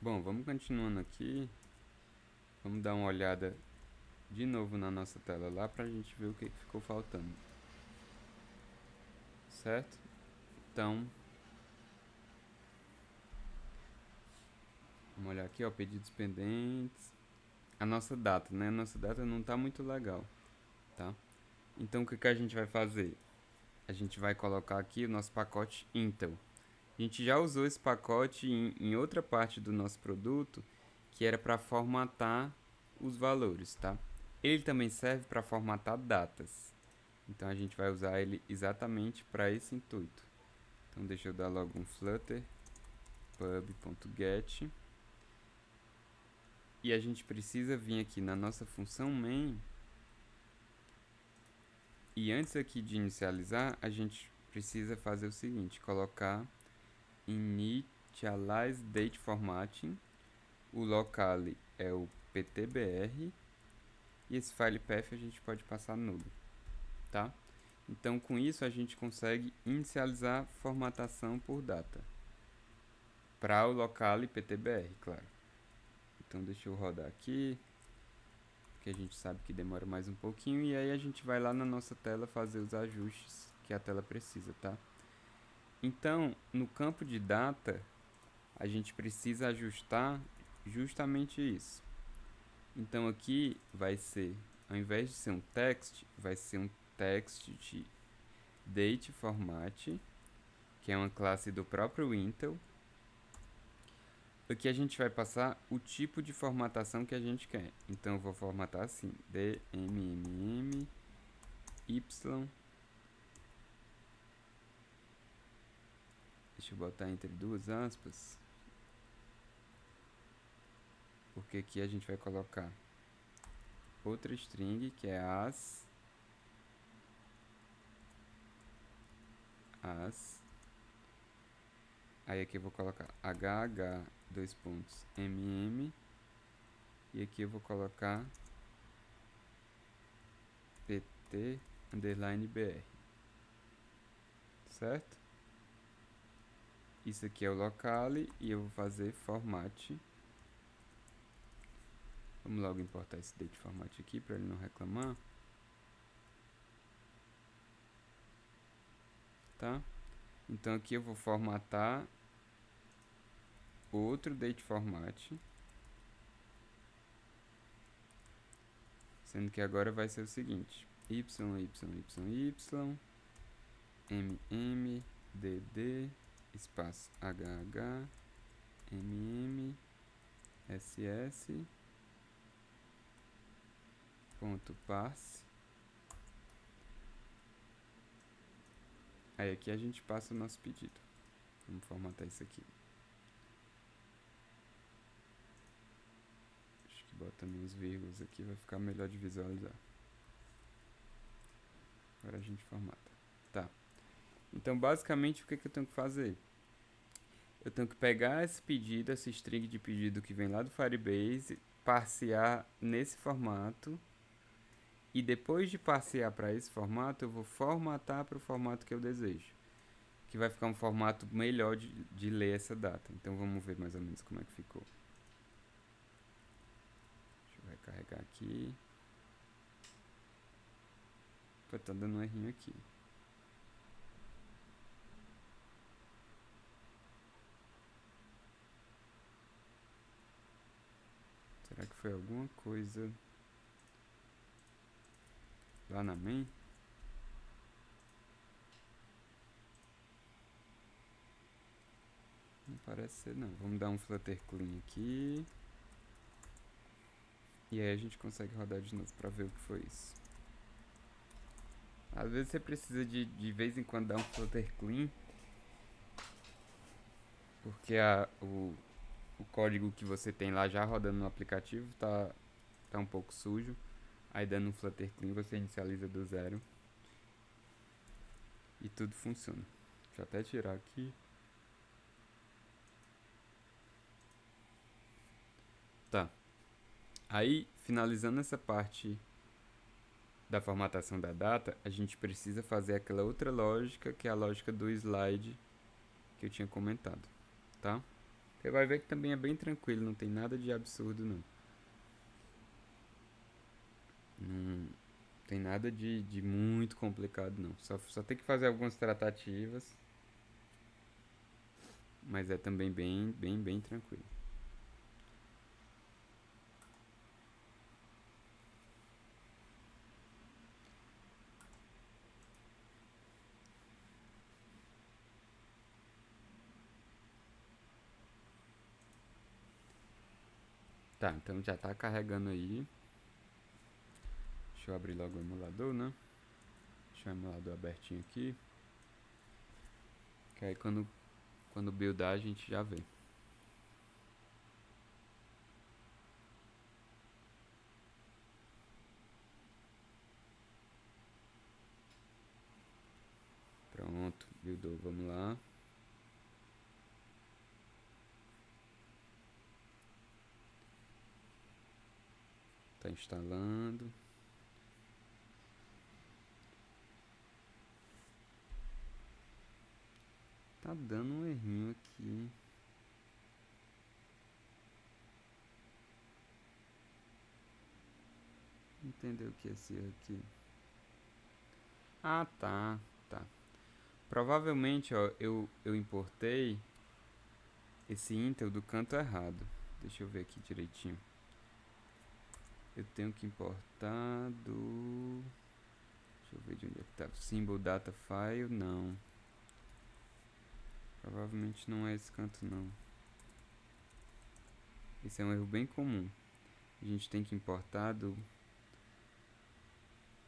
Bom, vamos continuando aqui. Vamos dar uma olhada de novo na nossa tela lá pra gente ver o que ficou faltando. Certo? Então, vamos olhar aqui, ó, pedidos pendentes. A nossa data, né? A nossa data não tá muito legal, tá? Então, o que que a gente vai fazer? A gente vai colocar aqui o nosso pacote Intel. A gente já usou esse pacote em outra parte do nosso produto, que era para formatar os valores, tá? Ele também serve para formatar datas. Então a gente vai usar ele exatamente para esse intuito. Então deixa eu dar logo um flutter pub.get e a gente precisa vir aqui na nossa função main e antes aqui de inicializar a gente precisa fazer o seguinte, colocar initialize date formatting, o locale é o ptbr e esse file path a gente pode passar nulo, tá? Então com isso a gente consegue inicializar formatação por data para o locale ptbr, claro. Então deixa eu rodar aqui, que a gente sabe que demora mais um pouquinho e aí a gente vai lá na nossa tela fazer os ajustes que a tela precisa, tá? Então, no campo de data, a gente precisa ajustar justamente isso. Então aqui vai ser, ao invés de ser um text, vai ser um text de date format, que é uma classe do próprio Intel. Aqui a gente vai passar o tipo de formatação que a gente quer. Então eu vou formatar assim, dmmm y. Deixa eu botar entre duas aspas. Porque aqui a gente vai colocar outra string que é as aí aqui eu vou colocar hh dois pontos mm e aqui eu vou colocar pt underline br, certo? Isso aqui é o locale e eu vou fazer format. Vamos logo importar esse date format aqui para ele não reclamar, tá? Então aqui eu vou formatar outro date format, sendo que agora vai ser o seguinte: dd espaço ss ponto parse. Aí aqui a gente passa o nosso pedido. Vamos formatar isso aqui. Acho que botando uns vírgulas aqui vai ficar melhor de visualizar. Agora a gente formata. Tá. Então basicamente o que eu tenho que fazer? Eu tenho que pegar esse pedido, essa string de pedido que vem lá do Firebase, parsear nesse formato. E depois de parsear para esse formato, eu vou formatar para o formato que eu desejo. Que vai ficar um formato melhor de ler essa data. Então vamos ver mais ou menos como é que ficou. Deixa eu recarregar aqui. Tá dando um errinho aqui. Será que foi alguma coisa lá na main? Não parece ser não. Vamos dar um flutter clean aqui. E aí a gente consegue rodar de novo para ver o que foi isso. Às vezes você precisa de vez em quando dar um flutter clean. Porque o código que você tem lá já rodando no aplicativo tá um pouco sujo. Aí dando um flutter clean você inicializa do zero. E tudo funciona. Deixa eu até tirar aqui. Tá. Aí, finalizando essa parte da formatação da data, a gente precisa fazer aquela outra lógica, que é a lógica do slide que eu tinha comentado, tá? Você vai ver que também é bem tranquilo, não tem nada de absurdo não. Não tem nada de muito complicado não. Só tem que fazer algumas tratativas, mas é também bem tranquilo. Tá, então já tá carregando aí. Deixa eu abrir logo o emulador, né? Deixa o emulador abertinho aqui. Que aí quando buildar a gente já vê. Pronto, buildou, vamos lá. Tá instalando. Tá dando um errinho aqui. Entendeu o que é esse erro aqui? Ah, tá. Provavelmente, ó, eu importei esse Intel do canto errado. Deixa eu ver aqui direitinho. Eu tenho que importar do... Deixa eu ver de onde é que tá. Symbol data file, não. Provavelmente não é esse canto, não. Esse é um erro bem comum. A gente tem que importar do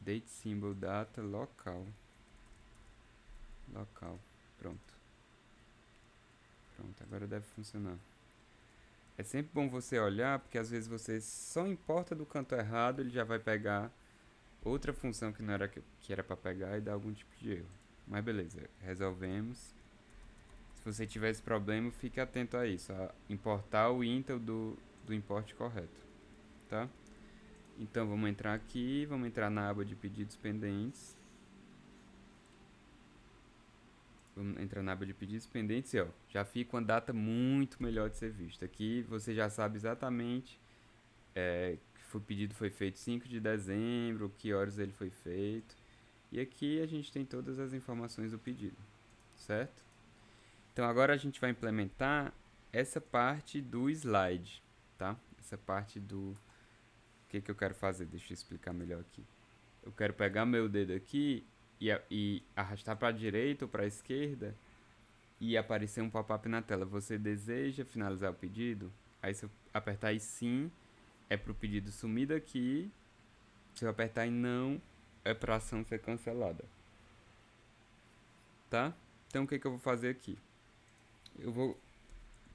date symbol data local. Pronto, agora deve funcionar. É sempre bom você olhar, porque às vezes você só importa do canto errado, ele já vai pegar outra função que não era que era para pegar e dar algum tipo de erro. Mas beleza, resolvemos. Se você tiver esse problema, fique atento a isso, a importar o Intel do import correto, tá? Então vamos entrar aqui, vamos entrar na aba de pedidos pendentes. Vamos entrar na aba de pedidos pendentes e ó, já fica uma data muito melhor de ser vista. Aqui você já sabe exatamente que o pedido foi feito 5 de dezembro, que horas ele foi feito. E aqui a gente tem todas as informações do pedido, certo? Então agora a gente vai implementar essa parte do slide, tá? Essa parte do... O que eu quero fazer? Deixa eu explicar melhor aqui. Eu quero pegar meu dedo aqui e arrastar para a direita ou para a esquerda e aparecer um pop-up na tela. Você deseja finalizar o pedido? Aí se eu apertar em sim, é para o pedido sumir daqui. Se eu apertar em não, é para a ação ser cancelada. Tá? Então o que eu vou fazer aqui? Eu vou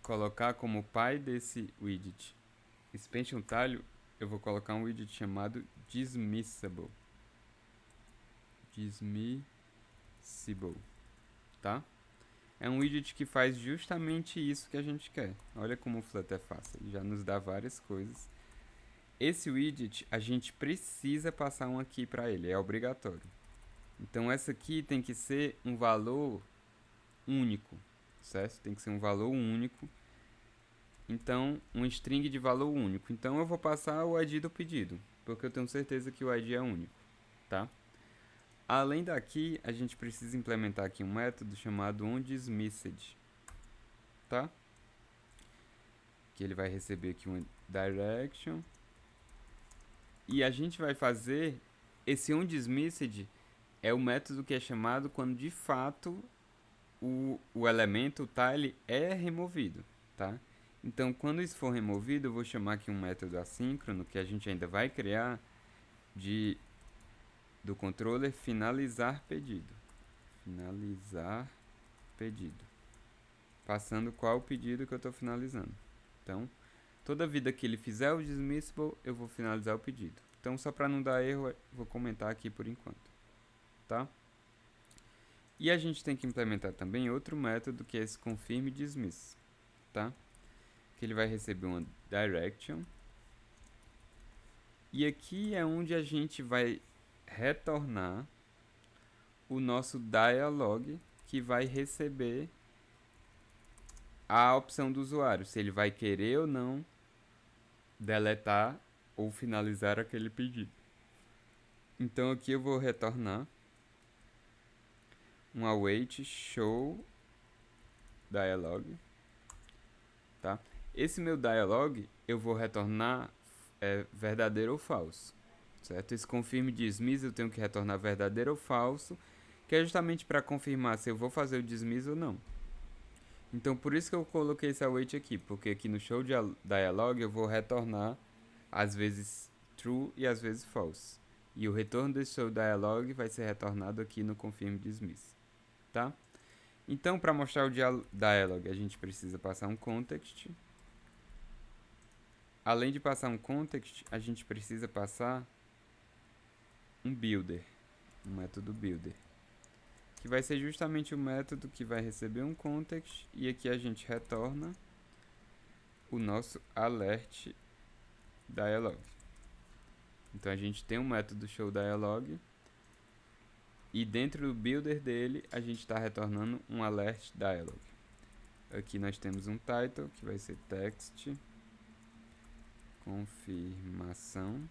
colocar como pai desse widget expansion talho, eu vou colocar um widget chamado dismissible. Tá? É um widget que faz justamente isso que a gente quer. Olha como o Flutter é fácil, ele já nos dá várias coisas. Esse widget, a gente precisa passar um aqui para ele, é obrigatório. Então essa aqui tem que ser um valor único, certo? Tem que ser um valor único. Então, um string de valor único. Então eu vou passar o ID do pedido, porque eu tenho certeza que o ID é único, tá? Além daqui, a gente precisa implementar aqui um método chamado onDismissed, tá? Que ele vai receber aqui uma direction. E a gente vai fazer esse onDismissed é o método que é chamado quando de fato o elemento, o tile, é removido, tá? Então, quando isso for removido, eu vou chamar aqui um método assíncrono que a gente ainda vai criar do controller finalizar pedido. Passando qual pedido que eu estou finalizando. Então, toda vida que ele fizer o dismissible, eu vou finalizar o pedido. Então, só para não dar erro, vou comentar aqui por enquanto, tá? E a gente tem que implementar também outro método que é esse confirm dismiss, tá? Que ele vai receber uma direction. E aqui é onde a gente vai retornar o nosso dialog que vai receber a opção do usuário, se ele vai querer ou não deletar ou finalizar aquele pedido. Então aqui eu vou retornar um await show dialog, tá? Esse meu dialog eu vou retornar verdadeiro ou falso, certo? Esse confirme dismiss eu tenho que retornar verdadeiro ou falso, que é justamente para confirmar se eu vou fazer o dismiss ou não. Então por isso que eu coloquei esse await aqui, porque aqui no show dialog eu vou retornar às vezes true e às vezes false. E o retorno desse show dialog vai ser retornado aqui no confirm dismiss, tá? Então para mostrar o dialog a gente precisa passar um context. Além de passar um context, a gente precisa passar um builder, um método builder, que vai ser justamente o método que vai receber um context e aqui a gente retorna o nosso alert dialog. Então a gente tem um método show dialog e dentro do builder dele a gente está retornando um alert dialog. Aqui nós temos um title que vai ser text confirmação.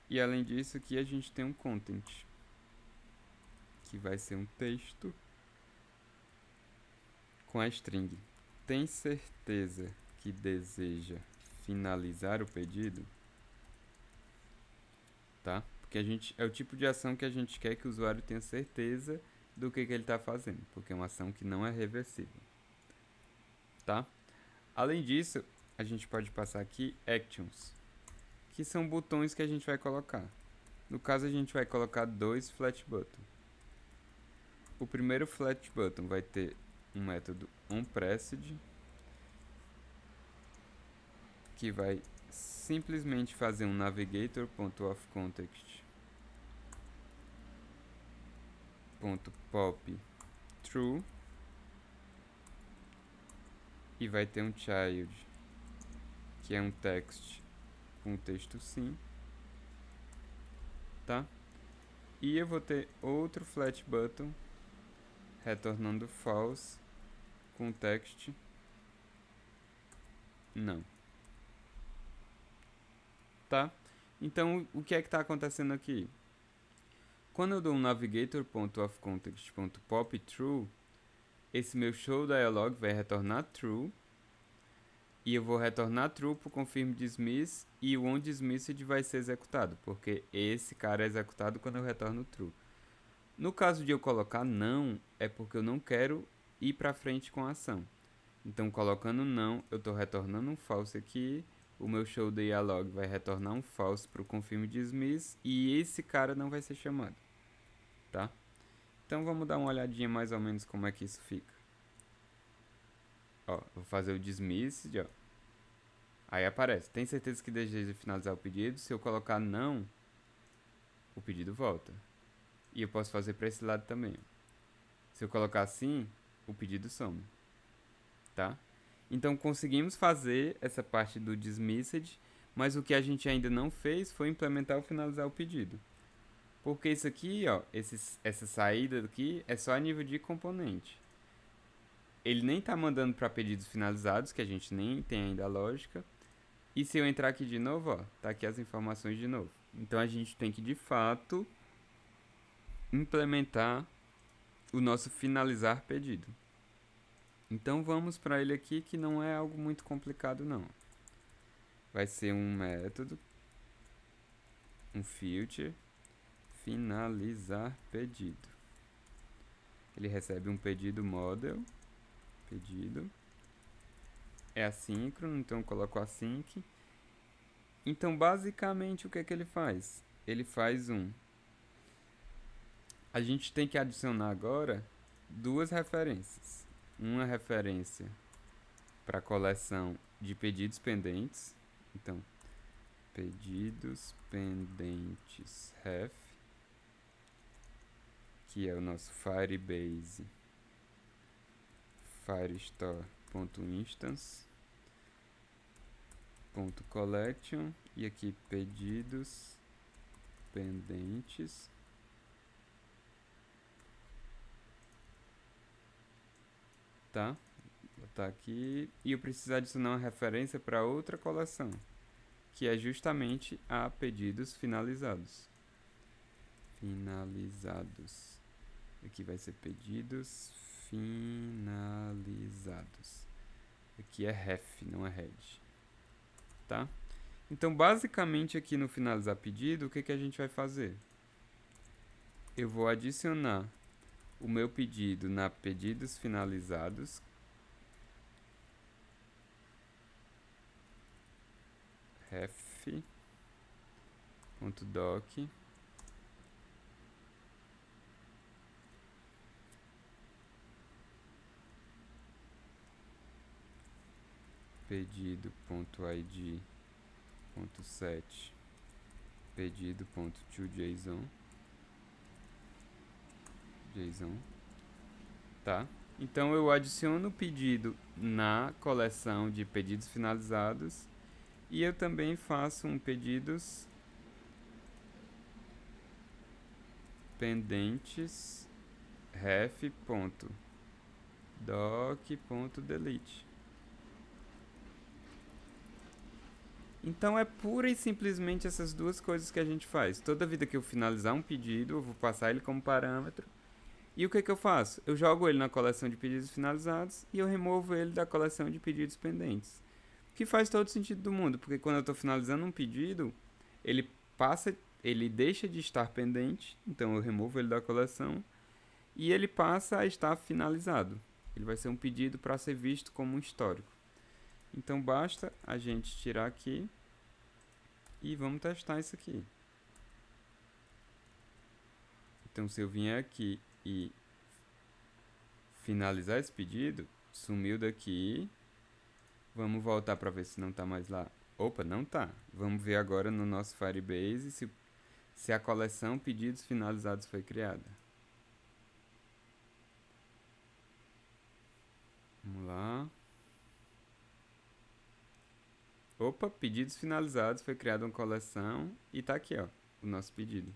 E além disso aqui a gente tem um content, que vai ser um texto com a string. Tem certeza que deseja finalizar o pedido? Tá? Porque é o tipo de ação que a gente quer que o usuário tenha certeza do que ele está fazendo, porque é uma ação que não é reversível. Tá? Além disso, a gente pode passar aqui actions, que são botões que a gente vai colocar. No caso, a gente vai colocar 2 flat button. O primeiro flat button vai ter um método onPressed, que vai simplesmente fazer um navigator.offContext.pop true e vai ter um child, que é um text com texto sim, tá? E eu vou ter outro flat button retornando false com text não, tá? Então o que é que está acontecendo aqui? Quando eu dou um navigator.offContext.pop true, esse meu show dialog vai retornar true e eu vou retornar true para o confirm dismiss e o onDismissed vai ser executado, porque esse cara é executado quando eu retorno true. No caso de eu colocar não, é porque eu não quero ir para frente com a ação. Então colocando não, eu estou retornando um false aqui, o meu show dialog vai retornar um false para o confirm dismiss e esse cara não vai ser chamado, tá? Então vamos dar uma olhadinha mais ou menos como é que isso fica. Ó, vou fazer o dismiss, ó. Aí aparece, tem certeza que deseja finalizar o pedido? Se eu colocar não, o pedido volta. E eu posso fazer para esse lado também. Se eu colocar sim, o pedido some, tá? Então conseguimos fazer essa parte do dismissed, mas o que a gente ainda não fez foi implementar ou finalizar o pedido. Porque isso aqui, ó, essa saída aqui é só a nível de componente. Ele nem está mandando para pedidos finalizados, que a gente nem tem ainda a lógica. E se eu entrar aqui de novo, ó, tá aqui as informações de novo. Então a gente tem que de fato implementar o nosso finalizar pedido. Então vamos para ele aqui, que não é algo muito complicado não. Vai ser um método, um filter, finalizar pedido. Ele recebe um pedido model, pedido. É assíncrono, então eu coloco async. Então basicamente o que é que ele faz? Ele faz a gente tem que adicionar agora 2 referências. Uma referência para a coleção de pedidos pendentes. Então, pedidos pendentes ref, que é o nosso Firebase Firestore.instance.collection e aqui pedidos pendentes tá? Vou botar aqui. E eu preciso adicionar uma referência para outra coleção, que é justamente a pedidos finalizados. Finalizados. Aqui vai ser pedidos finalizados. Aqui é ref, não é head. Tá? Então, basicamente, aqui no finalizar pedido, o que a gente vai fazer? Eu vou adicionar o meu pedido na pedidos finalizados. Ref.doc. Pedido.id.set pedido.toJSON, tá? Então eu adiciono o pedido na coleção de pedidos finalizados e eu também faço um pedidos pendentes ref.doc.delete. Então é pura e simplesmente essas duas coisas que a gente faz. Toda vida que eu finalizar um pedido, eu vou passar ele como parâmetro. E o que eu faço? Eu jogo ele na coleção de pedidos finalizados e eu removo ele da coleção de pedidos pendentes. Que faz todo sentido do mundo, porque quando eu estou finalizando um pedido, ele deixa de estar pendente, então eu removo ele da coleção e ele passa a estar finalizado. Ele vai ser um pedido para ser visto como um histórico. Então basta a gente tirar aqui e vamos testar isso aqui. Então se eu vier aqui e finalizar esse pedido, sumiu daqui. Vamos voltar para ver se não está mais lá. Opa, não tá. Vamos ver agora no nosso Firebase se a coleção pedidos finalizados foi criada. Vamos lá. Opa, pedidos finalizados, foi criada uma coleção e tá aqui, ó, o nosso pedido.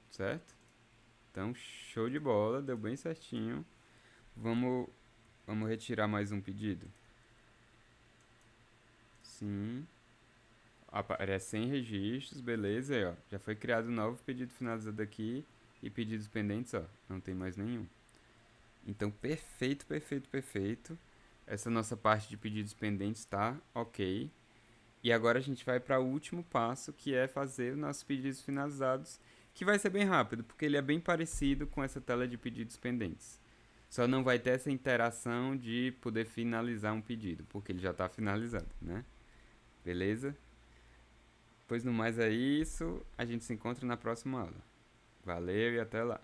Certo? Então, show de bola, deu bem certinho. Vamos retirar mais um pedido. Sim. Aparece 100 registros, beleza, aí, ó. Já foi criado um novo pedido finalizado aqui e pedidos pendentes, ó, não tem mais nenhum. Então, perfeito, perfeito, perfeito. Essa nossa parte de pedidos pendentes tá ok. E agora a gente vai para o último passo, que é fazer os nossos pedidos finalizados, que vai ser bem rápido, porque ele é bem parecido com essa tela de pedidos pendentes. Só não vai ter essa interação de poder finalizar um pedido, porque ele já está finalizado, né? Beleza? Pois no mais é isso, a gente se encontra na próxima aula. Valeu e até lá!